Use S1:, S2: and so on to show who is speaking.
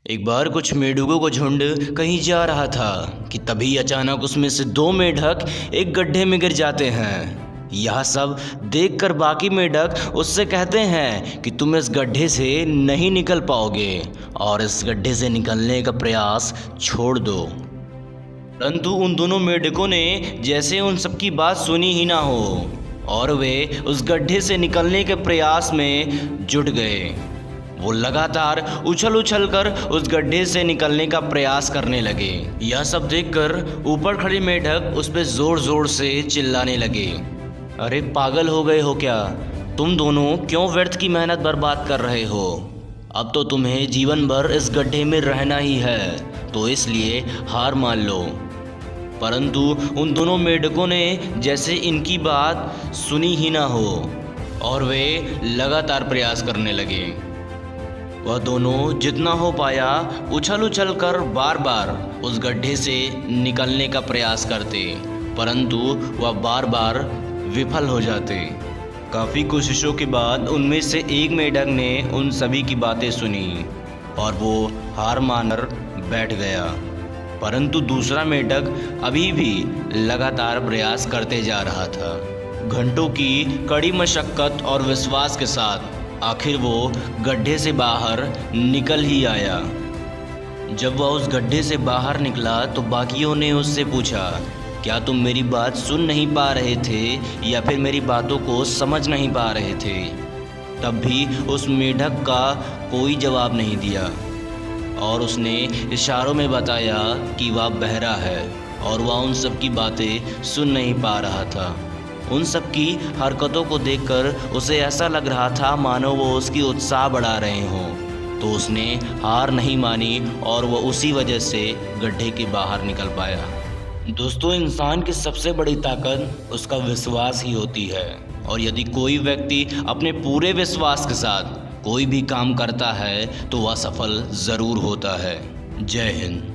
S1: एक बार कुछ मेंढकों का झुंड कहीं जा रहा था कि तभी अचानक उसमें से दो मेंढक एक गड्ढे में गिर जाते हैं। यह सब देखकर बाकी मेंढक उससे कहते हैं कि तुम इस गड्ढे से नहीं निकल पाओगे और इस गड्ढे से निकलने का प्रयास छोड़ दो। परंतु उन दोनों मेंढकों ने जैसे उन सबकी बात सुनी ही ना हो और वे उस गड्ढे से निकलने के प्रयास में जुट गए। वो लगातार उछल उछल कर उस गड्ढे से निकलने का प्रयास करने लगे। यह सब देखकर ऊपर खड़े मेंढक उस पर जोर जोर से चिल्लाने लगे, अरे पागल हो गए हो क्या? तुम दोनों क्यों व्यर्थ की मेहनत बर्बाद कर रहे हो? अब तो तुम्हें जीवन भर इस गड्ढे में रहना ही है, तो इसलिए हार मान लो। परंतु उन दोनों मेंढकों ने जैसे इनकी बात सुनी ही ना हो और वे लगातार प्रयास करने लगे। वह दोनों जितना हो पाया उछल उछल कर बार बार उस गड्ढे से निकलने का प्रयास करते, परंतु वह बार बार विफल हो जाते। काफ़ी कोशिशों के बाद उनमें से एक मेंढक ने उन सभी की बातें सुनी और वो हार मानकर बैठ गया। परंतु दूसरा मेंढक अभी भी लगातार प्रयास करते जा रहा था। घंटों की कड़ी मशक्क़त और विश्वास के साथ आखिर वो गड्ढे से बाहर निकल ही आया। जब वह उस गड्ढे से बाहर निकला तो बाकियों ने उससे पूछा, क्या तुम मेरी बात सुन नहीं पा रहे थे या फिर मेरी बातों को समझ नहीं पा रहे थे? तब भी उस मेंढक का कोई जवाब नहीं दिया और उसने इशारों में बताया कि वह बहरा है और वह उन सब की बातें सुन नहीं पा रहा था। उन सब की हरकतों को देखकर उसे ऐसा लग रहा था मानो वो उसकी उत्साह बढ़ा रहे हों, तो उसने हार नहीं मानी और वो उसी वजह से गड्ढे के बाहर निकल पाया। दोस्तों, इंसान की सबसे बड़ी ताकत उसका विश्वास ही होती है और यदि कोई व्यक्ति अपने पूरे विश्वास के साथ कोई भी काम करता है तो वह सफल ज़रूर होता है। जय हिंद।